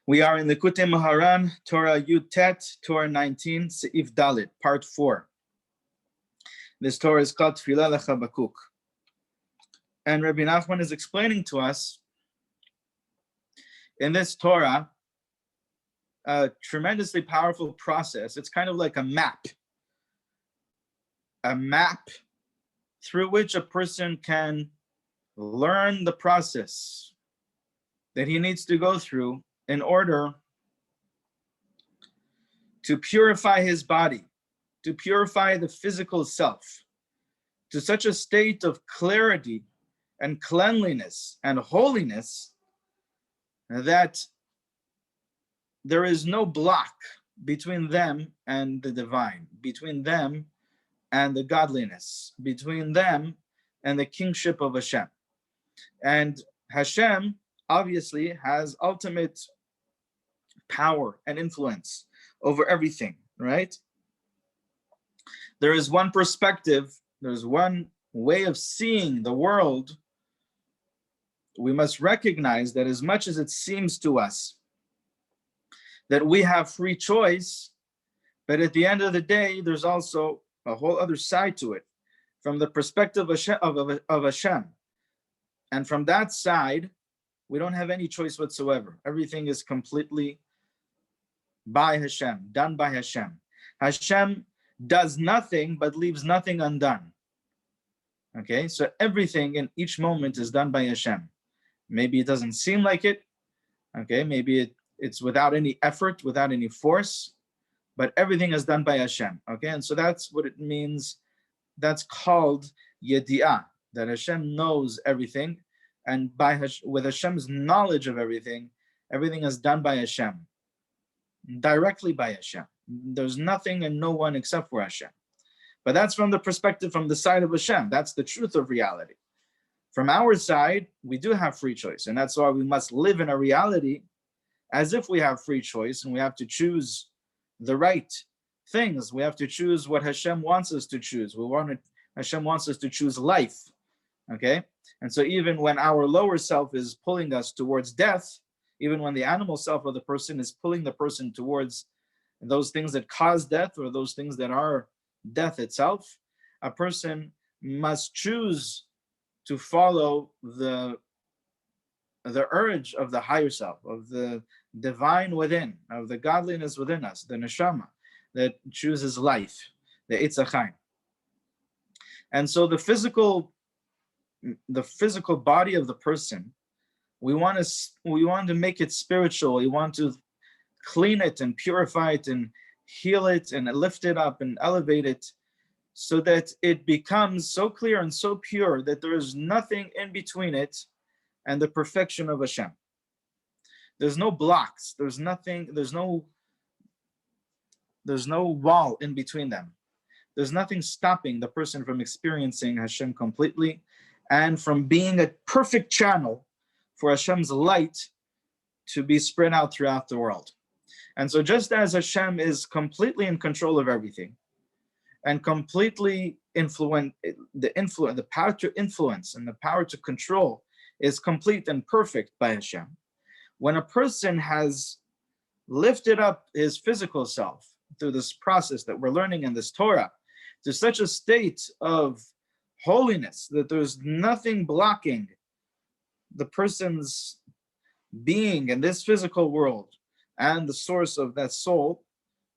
We are in Likutey Moharan, Torah Yud Tet, Torah 19, Seif Dalit, part 4. This Torah is called Tefilah leChavakuk. And Rabbi Nachman is explaining to us in this Torah a tremendously powerful process. It's kind of like a map through which a person can learn the process that he needs to go through in order to purify his body, to purify the physical self to such a state of clarity and cleanliness and holiness that there is no block between them and the divine, between them and the godliness, between them and the kingship of Hashem. And Hashem obviously has ultimate power and influence over everything, right? There is one perspective, there's one way of seeing the world. We must recognize that as much as it seems to us that we have free choice, but at the end of the day, there's also a whole other side to it, from the perspective of Hashem. And from that side, we don't have any choice whatsoever. Everything is completely by Hashem, done by Hashem. Hashem does nothing but leaves nothing undone. Okay, so everything in each moment is done by Hashem. Maybe it doesn't seem like it. Okay, maybe it's without any effort, without any force, but everything is done by Hashem. Okay, and so that's what it means. That's called Yedi'ah, that Hashem knows everything, and with Hashem's knowledge of everything, everything is done by Hashem, directly by Hashem. There's nothing and no one except for Hashem. But that's from the perspective, from the side of Hashem. That's the truth of reality. From our side, we do have free choice, and that's why we must live in a reality as if we have free choice, and we have to choose the right things. We have to choose what Hashem wants us to choose. Hashem wants us to choose life. Okay? And so even when our lower self is pulling us towards death, even when the animal self of the person is pulling the person towards those things that cause death or those things that are death itself, a person must choose to follow the urge of the higher self, of the divine within, of the godliness within us, the neshama that chooses life, the Eitzachayim. And so the physical body of the person, we want to make it spiritual. We want to clean it and purify it and heal it and lift it up and elevate it so that it becomes so clear and so pure that there is nothing in between it and the perfection of Hashem. There's no blocks, there's nothing, there's no wall in between them. There's nothing stopping the person from experiencing Hashem completely and from being a perfect channel for Hashem's light to be spread out throughout the world. And so just as Hashem is completely in control of everything and completely the power to influence and the power to control is complete and perfect by Hashem, when a person has lifted up his physical self through this process that we're learning in this Torah to such a state of holiness that there's nothing blocking the person's being in this physical world and the source of that soul,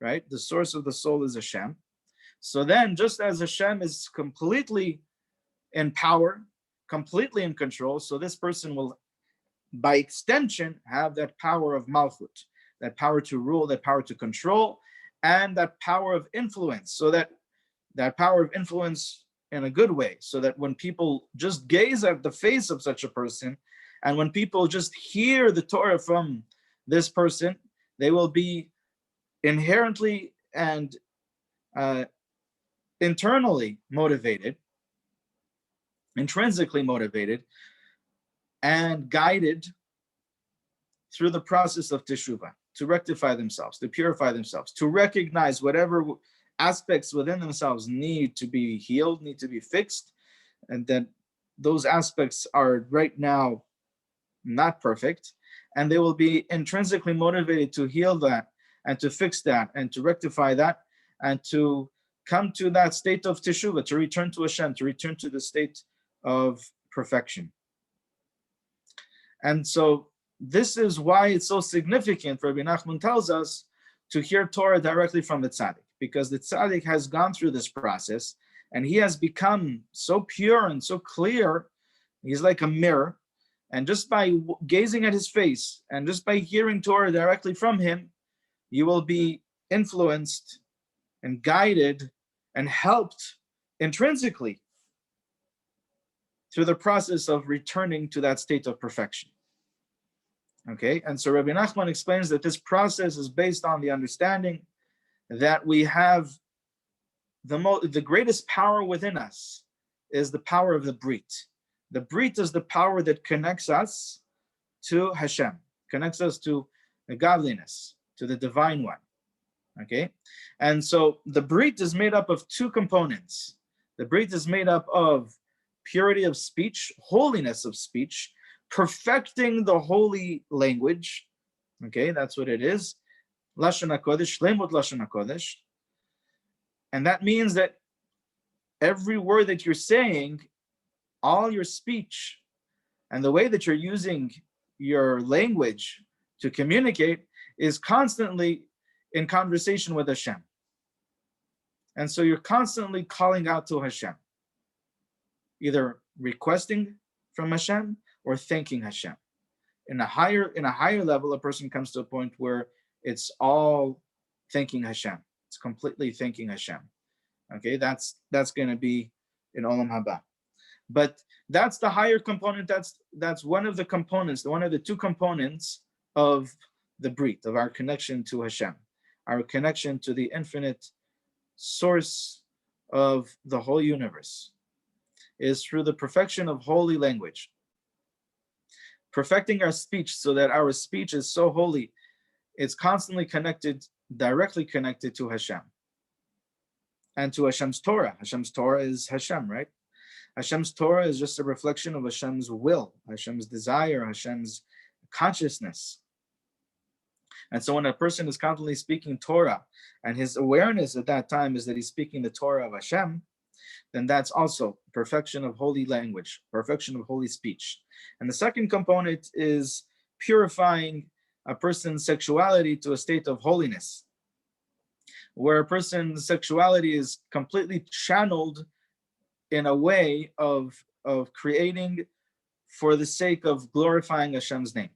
right? The source of the soul is Hashem. So then, just as Hashem is completely in power, completely in control, so this person will, by extension, have that power of Malchut, that power to rule, that power to control, and that power of influence. So that power of influence in a good way, so that when people just gaze at the face of such a person, and when people just hear the Torah from this person, they will be inherently and internally motivated, intrinsically motivated, and guided through the process of teshuvah, to rectify themselves, to purify themselves, to recognize whatever aspects within themselves need to be healed, need to be fixed, and that those aspects are right now not perfect, and they will be intrinsically motivated to heal that and to fix that and to rectify that and to come to that state of teshuvah, to return to Hashem, to return to the state of perfection. And so this is why it's so significant, Rabbi Nachman tells us, to hear Torah directly from the tzaddik, because the tzaddik has gone through this process and he has become so pure and so clear. He's like a mirror. And just by gazing at his face and just by hearing Torah directly from him, you will be influenced and guided and helped intrinsically through the process of returning to that state of perfection. Okay, and so Rabbi Nachman explains that this process is based on the understanding that we have the greatest power within us is the power of the brit. The brit is the power that connects us to Hashem, connects us to the godliness, to the divine one. Okay, and so the brit is made up of two components. The brit is made up of purity of speech, holiness of speech, perfecting the holy language. Okay, that's what it is. Lashon HaKodesh, Shlemut Lashon HaKodesh. And that means that every word that you're saying, all your speech, and the way that you're using your language to communicate is constantly in conversation with Hashem. And so you're constantly calling out to Hashem, either requesting from Hashem or thanking Hashem. In a higher level, a person comes to a point where it's all thanking Hashem. It's completely thanking Hashem. Okay, that's going to be in Olam Haba. But that's the higher component. That's one of the components, one of the two components of the brit, of our connection to Hashem, our connection to the infinite source of the whole universe, is through the perfection of holy language. Perfecting our speech so that our speech is so holy, it's constantly connected, directly connected to Hashem and to Hashem's Torah. Hashem's Torah is Hashem, right? Hashem's Torah is just a reflection of Hashem's will, Hashem's desire, Hashem's consciousness. And so when a person is constantly speaking Torah and his awareness at that time is that he's speaking the Torah of Hashem, then that's also perfection of holy language, perfection of holy speech. And the second component is purifying a person's sexuality to a state of holiness, where a person's sexuality is completely channeled in a way of creating for the sake of glorifying Hashem's name.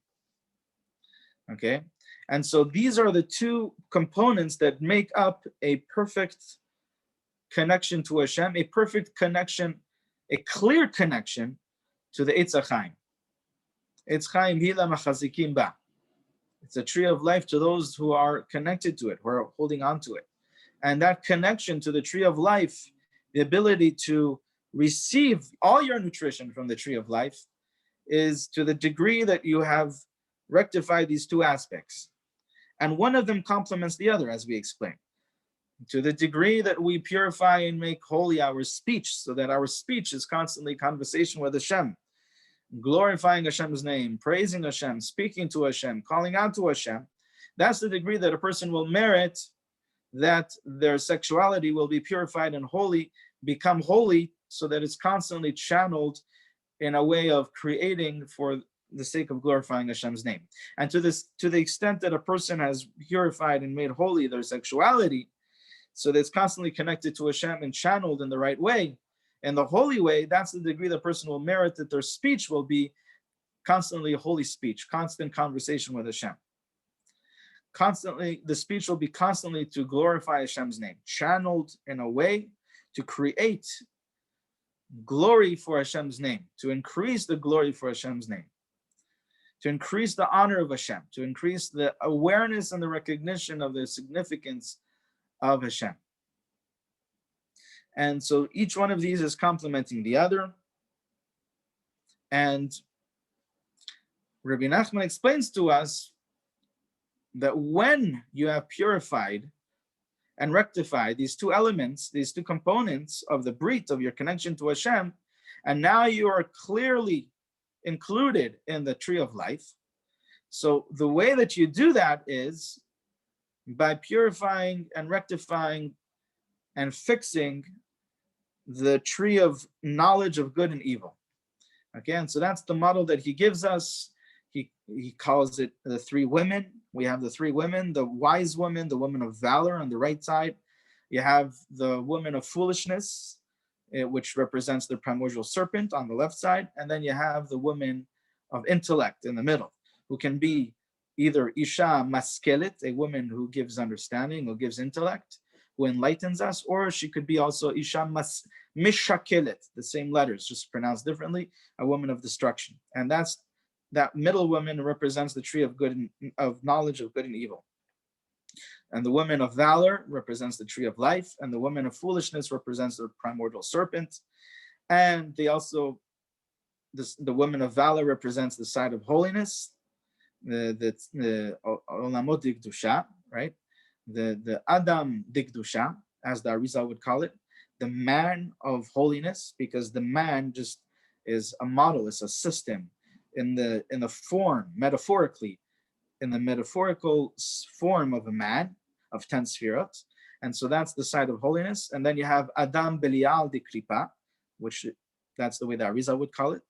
Okay? And so these are the two components that make up a perfect connection to Hashem, a perfect connection, a clear connection to the Eitz HaChaim. Eitz Chaim Hila Machazikim Ba. It's a tree of life to those who are connected to it, who are holding on to it. And that connection to the tree of life, the ability to receive all your nutrition from the tree of life, is to the degree that you have rectified these two aspects. And one of them complements the other, as we explained. To the degree that we purify and make holy our speech, so that our speech is constantly conversation with Hashem, glorifying Hashem's name, praising Hashem, speaking to Hashem, calling out to Hashem, that's the degree that a person will merit that their sexuality will be purified and holy, become holy, so that it's constantly channeled in a way of creating for the sake of glorifying Hashem's name. And to the extent that a person has purified and made holy their sexuality, so that it's constantly connected to Hashem and channeled in the right way, in the holy way, that's the degree the person will merit that their speech will be constantly holy speech, constant conversation with Hashem. Constantly, the speech will be constantly to glorify Hashem's name, channeled in a way to create glory for Hashem's name, to increase the glory for Hashem's name, to increase the honor of Hashem, to increase the awareness and the recognition of the significance of Hashem. And so each one of these is complementing the other. And Rabbi Nachman explains to us that when you have purified and rectified these two elements, these two components of the brit, of your connection to Hashem, and now you are clearly included in the tree of life, So the way that you do that is by purifying and rectifying and fixing the tree of knowledge of good and evil. Okay, and so that's the model that he gives us. He calls it the three women. We have the three women, the wise woman, the woman of valor on the right side. You have the woman of foolishness, which represents the primordial serpent on the left side. And then you have the woman of intellect in the middle, who can be either Isha Maskelet, a woman who gives understanding, who gives intellect, who enlightens us, or she could be also Isha Mishakelet, the same letters, just pronounced differently, a woman of destruction. And that middle woman represents the tree of good and of knowledge of good and evil. And the woman of valor represents the tree of life, and the woman of foolishness represents the primordial serpent. And they also, the woman of valor represents the side of holiness, the Olamot Dikdusha, right? The Adam Dikdusha, as the Arizal would call it, the man of holiness, because the man just is a model, it's a system in the form, metaphorically, in the metaphorical form of a man, of 10 sefirot. And so that's the side of holiness. And then you have Adam Belial de Kelipat, which that's the way the Arizal would call it.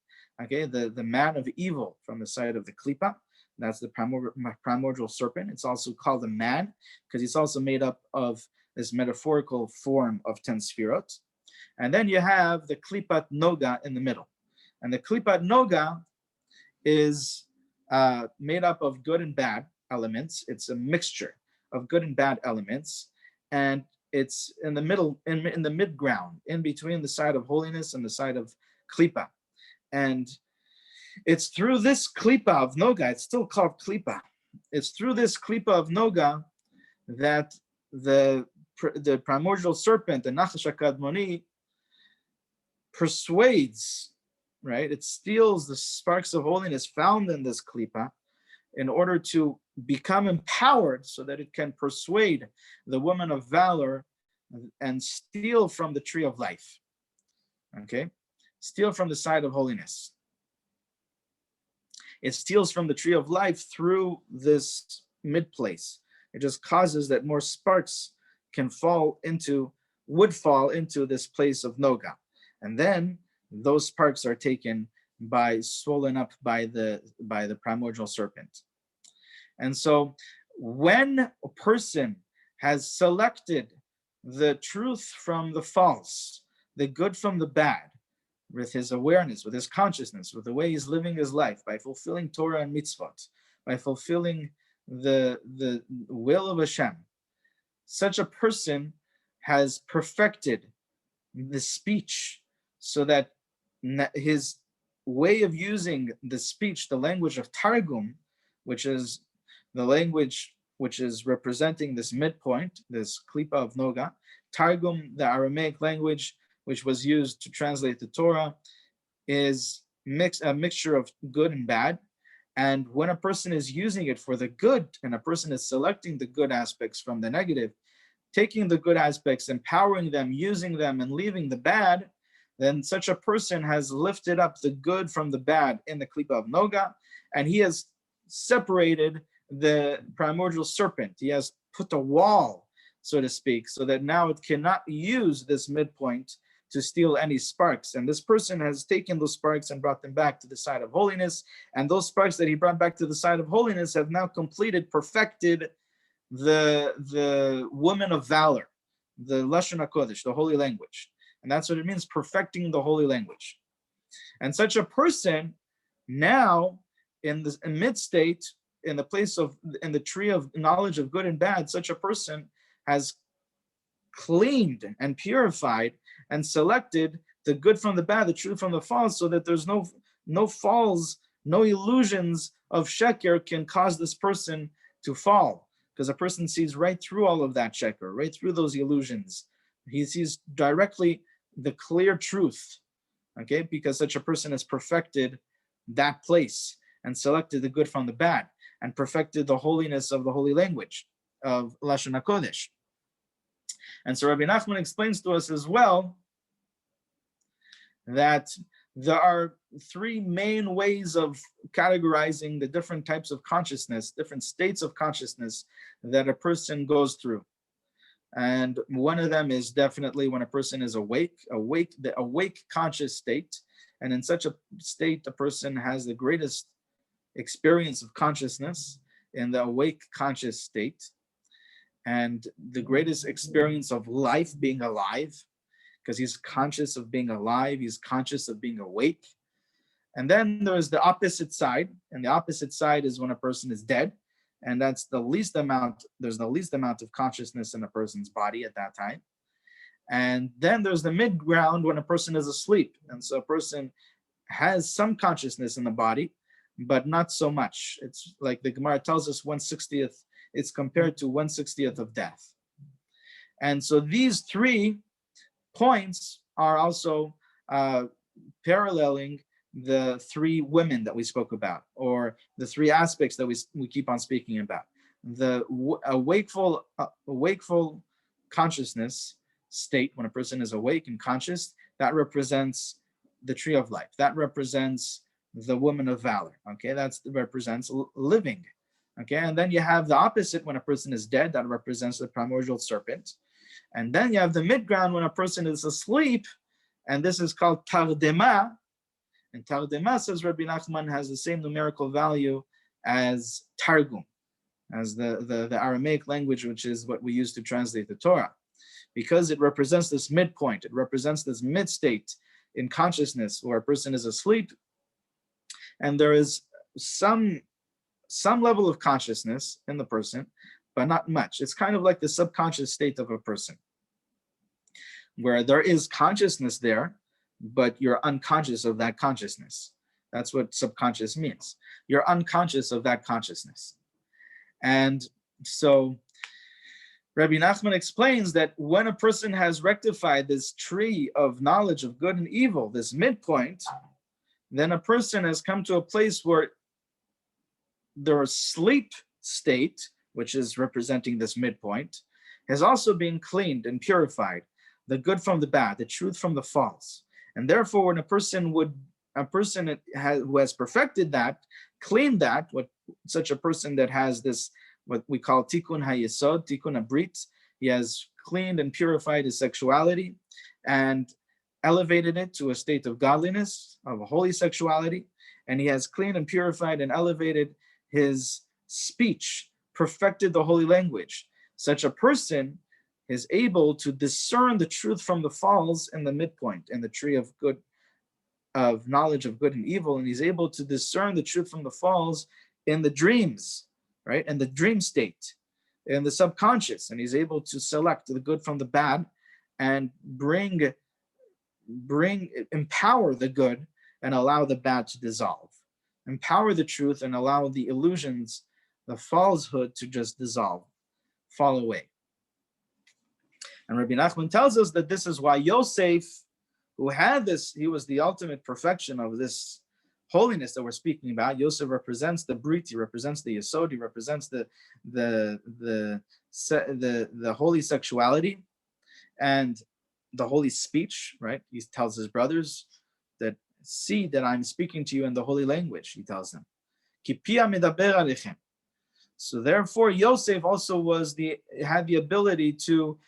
Okay, the man of evil from the side of the Kelipat. That's the primordial serpent. It's also called a man because it's also made up of this metaphorical form of 10 sefirot. And then you have the Kelipat nogah in the middle. And the Kelipat nogah is made up of good and bad elements. It's a mixture of good and bad elements. And it's in the middle, in the mid-ground, in between the side of holiness and the side of Kelipat. And it's through this Kelipa of nogah, it's still called Kelipa. It's through this Kelipa of nogah that the primordial serpent, the Nachash HaKadmoni, persuades, right? It steals the sparks of holiness found in this Kelipa in order to become empowered so that it can persuade the woman of valor and steal from the tree of life. Okay? Steal from the side of holiness. It steals from the tree of life through this mid-place. It just causes that more sparks would fall into this place of nogah. And then those sparks are taken swollen up by the primordial serpent. And so when a person has selected the truth from the false, the good from the bad, with his awareness, with his consciousness, with the way he's living his life, by fulfilling Torah and mitzvot, by fulfilling the will of Hashem, such a person has perfected the speech so that his way of using the speech, the language of Targum, which is the language which is representing this midpoint, this Kelipa of nogah, Targum, the Aramaic language, which was used to translate the Torah, is a mixture of good and bad. And when a person is using it for the good, and a person is selecting the good aspects from the negative, taking the good aspects, empowering them, using them, and leaving the bad, then such a person has lifted up the good from the bad in the Kelipa of nogah, and he has separated the primordial serpent. He has put a wall, so to speak, so that now it cannot use this midpoint to steal any sparks. And this person has taken those sparks and brought them back to the side of holiness. And those sparks that he brought back to the side of holiness have now perfected the woman of valor, the Lashon HaKodesh, the holy language. And that's what it means, perfecting the holy language. And such a person now in mid-state, in the tree of knowledge of good and bad, such a person has cleaned and purified and selected the good from the bad, the truth from the false, so that there's no falls, no illusions of sheker can cause this person to fall, because a person sees right through all of that sheker, right through those illusions. He sees directly the clear truth, okay, because such a person has perfected that place and selected the good from the bad and perfected the holiness of the holy language of Lashon HaKodesh. And so Rabbi Nachman explains to us as well that there are three main ways of categorizing the different types of consciousness, different states of consciousness that a person goes through. And one of them is definitely when a person is awake, the awake conscious state. And in such a state, a person has the greatest experience of consciousness in the awake conscious state, and the greatest experience of life, being alive, because he's conscious of being alive, he's conscious of being awake. And then there's the opposite side, and the opposite side is when a person is dead, and that's the least amount, there's the least amount of consciousness in a person's body at that time. And then there's the mid ground when a person is asleep, and so a person has some consciousness in the body, but not so much. It's like the Gemara tells us 1/60th, it's compared to 1/60th of death. And so these three points are also paralleling the three women that we spoke about, or the three aspects that we keep on speaking about. The wakeful consciousness state, when a person is awake and conscious, that represents the tree of life. That represents the woman of valor. Okay, that represents living. Okay, and then you have the opposite when a person is dead, that represents the primordial serpent. And then you have the mid-ground when a person is asleep, and this is called Tardemah. And Tardemah, says Rabbi Nachman, has the same numerical value as Targum, as the Aramaic language, which is what we use to translate the Torah, because it represents this midpoint. It represents this mid-state in consciousness where a person is asleep, and there is some level of consciousness in the person, but not much. It's kind of like the subconscious state of a person, where there is consciousness there, but you're unconscious of that consciousness. That's what subconscious means. You're unconscious of that consciousness. And so Rabbi Nachman explains that when a person has rectified this tree of knowledge of good and evil, this midpoint, then a person has come to a place where their sleep state, which is representing this midpoint, has also been cleaned and purified, the good from the bad, the truth from the false. And therefore, when a person who has perfected that, cleaned that, such a person that has this, what we call tikkun hayesod, tikkun brit, he has cleaned and purified his sexuality and elevated it to a state of godliness, of a holy sexuality, and he has cleaned and purified and elevated his speech, perfected the holy language. Such a person is able to discern the truth from the false in the midpoint, in the tree of good, of knowledge of good and evil, and he's able to discern the truth from the false in the dreams, right? In the dream state, in the subconscious, and he's able to select the good from the bad and empower the good and allow the bad to dissolve. Empower the truth and allow the illusions, the falsehood to just dissolve, fall away. And Rabbi Nachman tells us that this is why Yosef, who had this, he was the ultimate perfection of this holiness that we're speaking about. Yosef represents the brit, he represents the yesod, he represents the holy sexuality and the holy speech, right? He tells his brothers that, see that I'm speaking to you in the holy language, he tells them. So therefore, Yosef also had the ability to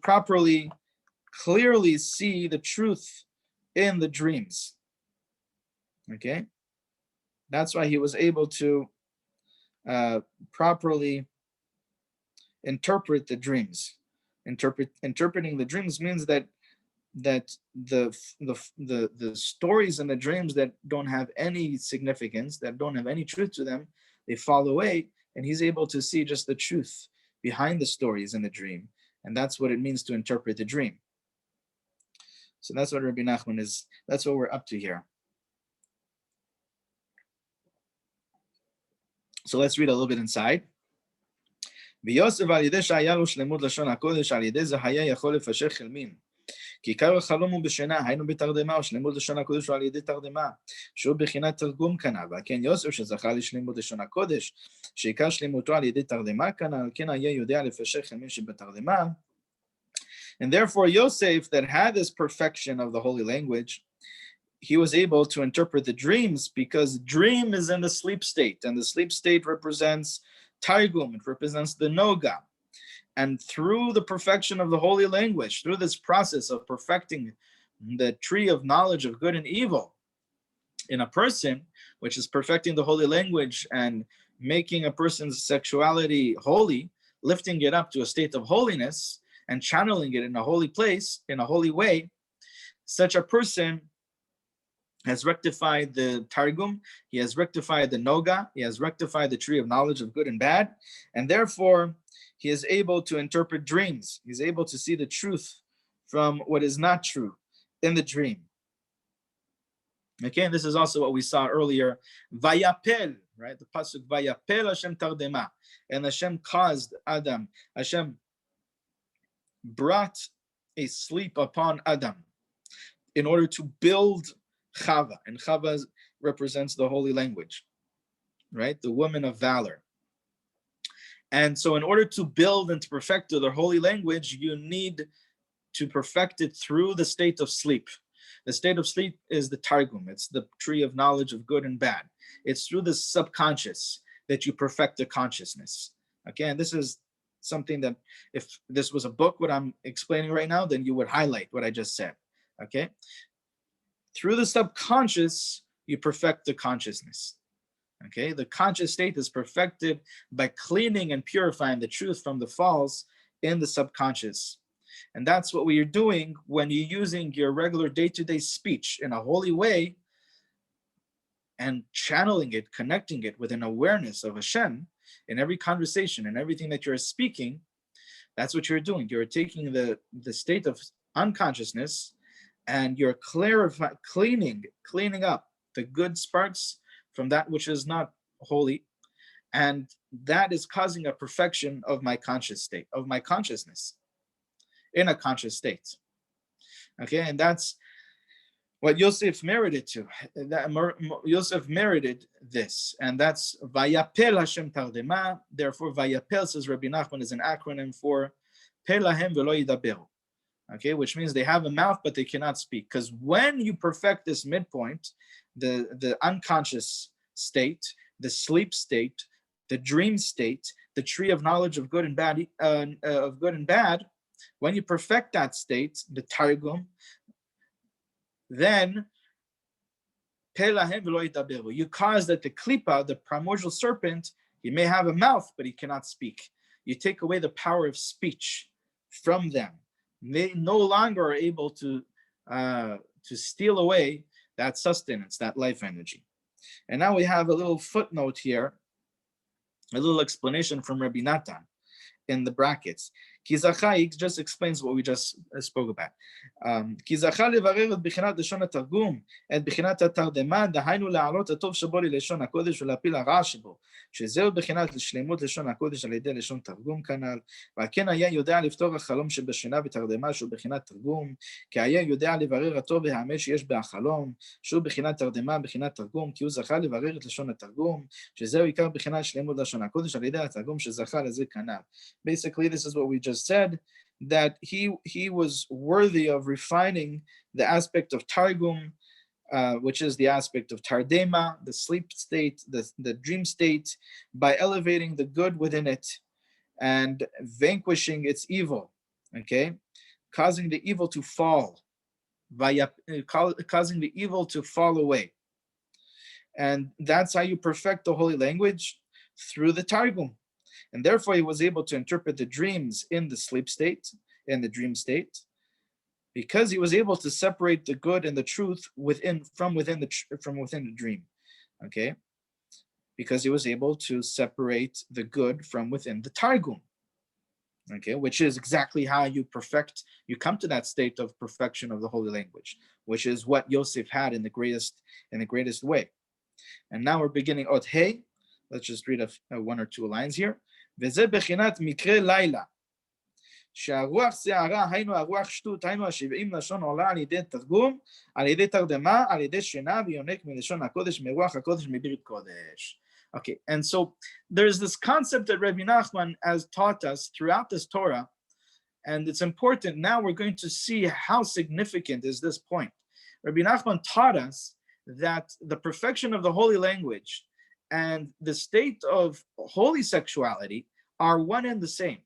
properly, clearly see the truth in the dreams. Okay, that's why he was able to properly interpret the dreams. Interpreting the dreams means that the stories in the dreams that don't have any significance, that don't have any truth to them, they fall away, and he's able to see just the truth behind the stories in the dream. And that's what it means to interpret the dream. So that's what Rabbi Nachman is, that's what we're up to here. So let's read a little bit inside. ויוסף על ידי שהיה לו שלמות לשון הקודש, על ידי זה היה יכול לפשר חלמים. כי עיקר החלום הוא בשינה, היינו בתרדמה, ושלמות לשון הקודש הוא על ידי תרדמה, שהוא בחינת תרגום כנ"ל. ועל כן יוסף שזכה לשלמות לשון הקודש, שעיקר שלמותו על ידי תרדמה כנ"ל, על כן היה יודע לפשר חלמים שבתרדמה. And therefore Yosef, that had this perfection of the holy language, he was able to interpret the dreams because dream is in the sleep state, and the sleep state represents Targum, it represents the nogah. And through the perfection of the holy language, through this process of perfecting the tree of knowledge of good and evil in a person, which is perfecting the holy language and making a person's sexuality holy, lifting it up to a state of holiness and channeling it in a holy place, in a holy way, such a person has rectified the Targum, he has rectified the nogah, he has rectified the tree of knowledge of good and bad, and therefore he is able to interpret dreams. He's able to see the truth from what is not true in the dream. Okay, and this is also what we saw earlier. Vayapel, right? The pasuk Vayapel Hashem Tardemah, and Hashem caused Adam. Hashem brought a sleep upon Adam in order to build Chava, and Chava represents the holy language, right? The woman of valor. And so in order to build and to perfect the holy language, you need to perfect it through the state of sleep. The state of sleep is the Targum. It's the tree of knowledge of good and bad. It's through the subconscious that you perfect the consciousness. Okay, and this is something that if this was a book, what I'm explaining right now, then you would highlight what I just said. Okay, through the subconscious, you perfect the consciousness. Okay, the conscious state is perfected by cleaning and purifying the truth from the false in the subconscious. And that's what we are doing when you're using your regular day-to-day speech in a holy way and channeling it, connecting it with an awareness of Hashem in every conversation and everything that you're speaking. That's what you're doing. You're taking the state of unconsciousness and you're cleaning up the good sparks from that which is not holy, and that is causing a perfection of my conscious state, of my consciousness in a conscious state. Okay, and that's what Yosef merited to. Yosef merited this, and that's Vayapel Hashem Tardemah. Therefore, Vayapel, says Rabbi Nachman, is an acronym for Pelahem velo yidaberu. Okay, which means they have a mouth but they cannot speak. Because when you perfect this midpoint, the unconscious state, the sleep state, the dream state, the tree of knowledge of good and bad, when you perfect that state, the Targum, then you cause that the Kelipat, the primordial serpent, he may have a mouth but he cannot speak. You take away the power of speech from them. They no longer are able to steal away that sustenance, that life energy. And now we have a little footnote here, a little explanation from Rabbi Natan in the brackets. It just explains what we just spoke about. כי זכה לברר את בחינת לשון התרגום, את בחינת התרדמה, דהיינו להעלות הטוב שבו ללשון הקודש ולהפיל הרע שבו, שזהו בחינת לשלמות לשון הקודש על ידי לשון תרגום כנ"ל, ועל כן היה יודע לפתור החלום שבשינה בתרדמה שהוא בחינת תרגום, כי היה יודע לברר הטוב והאמת שיש בהחלום, שהוא בחינת תרדמה, בחינת תרגום, כי הוא זכה לברר את לשון התרגום, שזהו עיקר בחינת שלמות לשון הקודש על ידי התרגום שזכה לזה כנ"ל. Basically, this is what we just said, that he was worthy of refining the aspect of Targum, which is the aspect of Tardemah, the sleep state, the dream state, by elevating the good within it and vanquishing its evil, okay? Causing the evil to fall, causing the evil to fall away. And that's how you perfect the holy language, through the Targum. And therefore, he was able to interpret the dreams in the sleep state, in the dream state, because he was able to separate the good and the truth from within the dream. Okay, because he was able to separate the good from within the Targum. Okay, which is exactly how you come to that state of perfection of the holy language, which is what Yosef had in the greatest way. And now we're beginning Ot Hey. Let's just read one or two lines here. וזה בחינת מקרה לילה, שהרוח שערה, היינו הרוח שטות, היינו ה70 לשון עולה על ידי תרגום, על ידי תרדמה, על ידי שינה, ויונק מלשון הקודש, מרוח הקודש, מבrit קודש. Okay, and so there's this concept that Rebbe Nachman has taught us throughout this Torah, and it's important. Now we're going to see how significant is this point. Rabbi Nachman taught us that the perfection of the holy language and the state of holy sexuality are one and the same.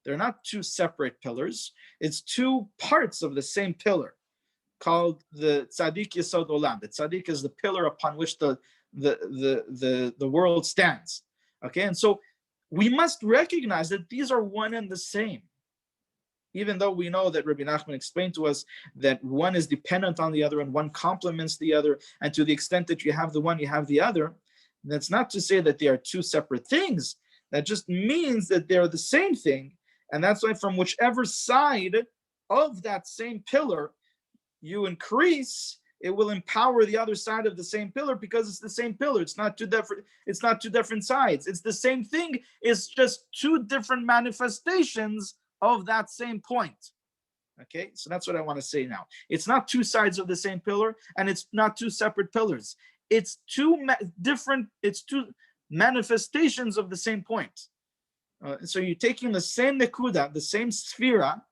They're not two separate pillars. It's two parts of the same pillar called the tzaddik yesod olam. The tzaddik is the pillar upon which the world stands. Okay, and so we must recognize that these are one and the same. Even though we know that Rabbi Nachman explained to us that one is dependent on the other and one complements the other, and to the extent that you have the one, you have the other, that's not to say that they are two separate things. That just means that they're the same thing, and that's why from whichever side of that same pillar you increase, it will empower the other side of the same pillar, because it's the same pillar. It's not two different sides. It's the same thing. It's just two different manifestations of that same point. Okay, so that's what I want to say now. It's not two sides of the same pillar, and it's not two separate pillars. It's two manifestations of the same point. So you're taking the same nekuda, the same sphera,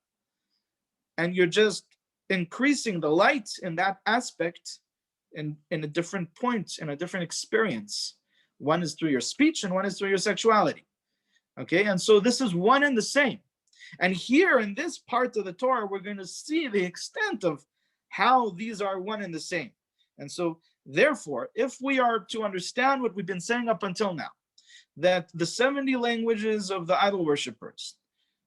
and you're just increasing the light in that aspect in a different point, in a different experience. One is through your speech and one is through your sexuality. Okay, and so this is one and the same. And here in this part of the Torah, we're going to see the extent of how these are one and the same. And so therefore, if we are to understand what we've been saying up until now, that the 70 languages of the idol worshippers,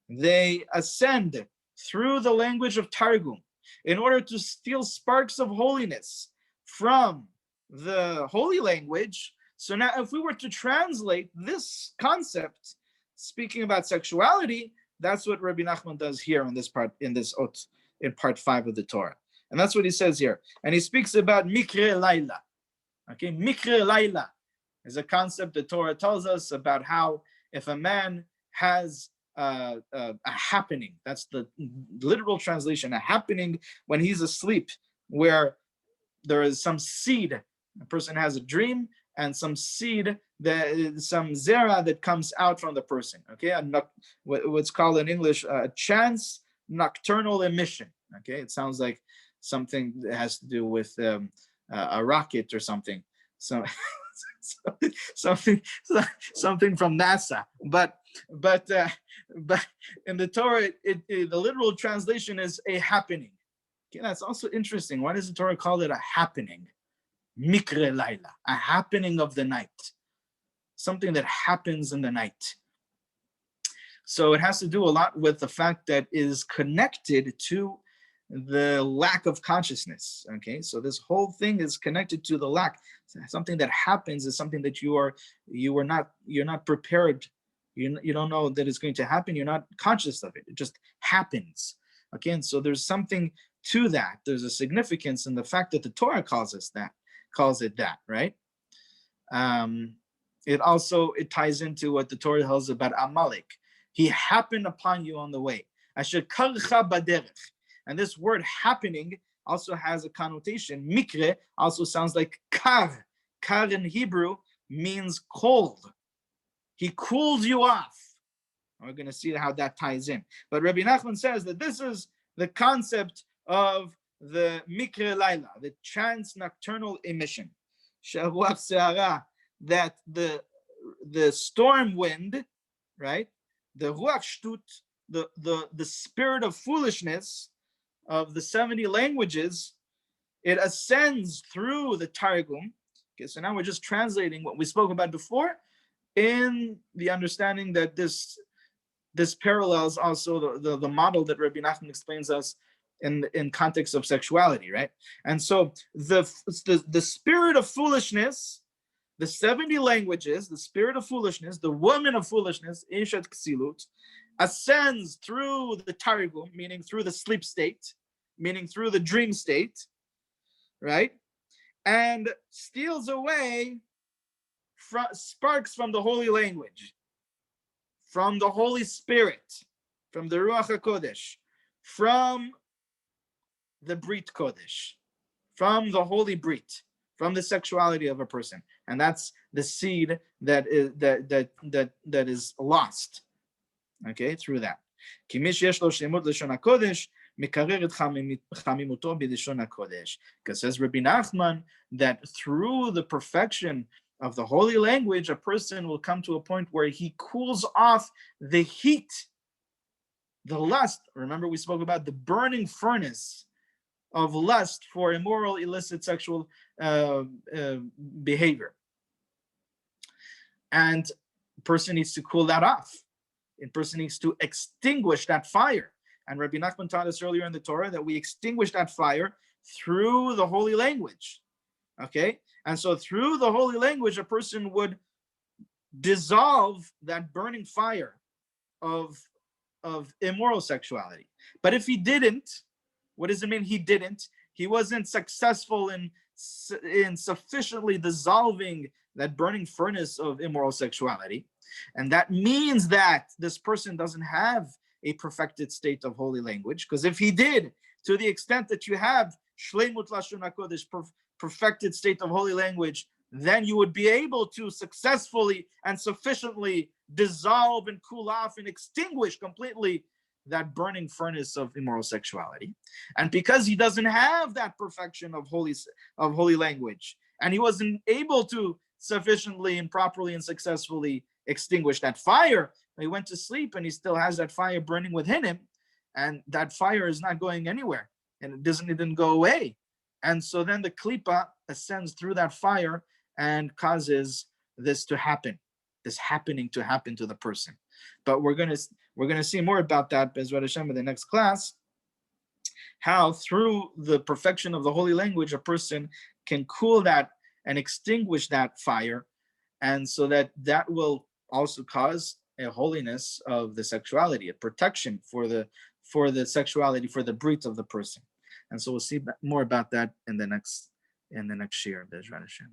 they ascend through the language of Targum in order to steal sparks of holiness from the holy language. So now if we were to translate this concept, speaking about sexuality, that's what Rabbi Nachman does here in this part, in part 5 of the Torah. And that's what he says here. And he speaks about mikre laila. Okay, mikre laila is a concept the Torah tells us about how if a man has a happening, that's the literal translation, a happening when he's asleep, where there is some seed, a person has a dream, and some seed, some zera that comes out from the person. Okay, what's called in English a chance nocturnal emission. Okay, it sounds like something that has to do with a rocket or something. So something from NASA. But in the Torah, the literal translation is a happening. Okay, that's also interesting. Why does the Torah call it a happening? Mikre laila, a happening of the night, something that happens in the night. So it has to do a lot with the fact that it is connected to the lack of consciousness. Okay, so this whole thing is connected to the lack. Something that happens is something that you're not prepared. You don't know that it's going to happen. You're not conscious of it. It just happens. Okay, and so there's something to that. There's a significance in the fact that the Torah calls it that, right? It ties into what the Torah tells about Amalek. He happened upon you on the way. Asher karcha baderech. And this word happening also has a connotation. Mikre also sounds like kar. Kar in Hebrew means cold. He cooled you off. We're going to see how that ties in. But Rabbi Nachman says that this is the concept of the mikre laila, the chance nocturnal emission. That the storm wind, right? The ruach shtut, the spirit of foolishness of the 70 languages, it ascends through the Targum. Okay, so now we're just translating what we spoke about before in the understanding that this parallels also the model that Rabbi Natan explains us in context of sexuality, right? And so the spirit of foolishness, the 70 languages, the spirit of foolishness, the woman of foolishness, Ishat Ksilut, ascends through the Targum, meaning through the sleep state, meaning through the dream state, right? And steals away sparks from the holy language, from the Holy Spirit, from the Ruach HaKodesh, from the Brit Kodesh, from the Holy Brit, from the sexuality of a person. And that's the seed that is lost, okay, through that. Because says Rabbi Nachman that through the perfection of the holy language, a person will come to a point where he cools off the heat, the lust. Remember, we spoke about the burning furnace of lust for immoral, illicit sexual behavior. And a person needs to cool that off. A person needs to extinguish that fire. And Rabbi Nachman taught us earlier in the Torah that we extinguish that fire through the holy language. Okay? And so through the holy language, a person would dissolve that burning fire of immoral sexuality. But if he didn't, what does it mean he didn't? He wasn't successful in sufficiently dissolving that burning furnace of immoral sexuality. And that means that this person doesn't have a perfected state of holy language, because if he did, to the extent that you have shleimut lashon hakodesh, perfected state of holy language, then you would be able to successfully and sufficiently dissolve and cool off and extinguish completely that burning furnace of immoral sexuality. And because he doesn't have that perfection of holy language, and he wasn't able to sufficiently and properly and successfully extinguish that fire, he went to sleep and he still has that fire burning within him, and that fire is not going anywhere, and it didn't go away. And so then the Kelipat ascends through that fire and causes this to happen, this happening to happen to the person. But we're gonna see more about that, Bezrat Hashem, in the next class, how through the perfection of the holy language, a person can cool that and extinguish that fire, and so that will also cause a holiness of the sexuality, a protection for the sexuality, for the brit of the person. And so we'll see more about that in the next year, Bezrat Hashem.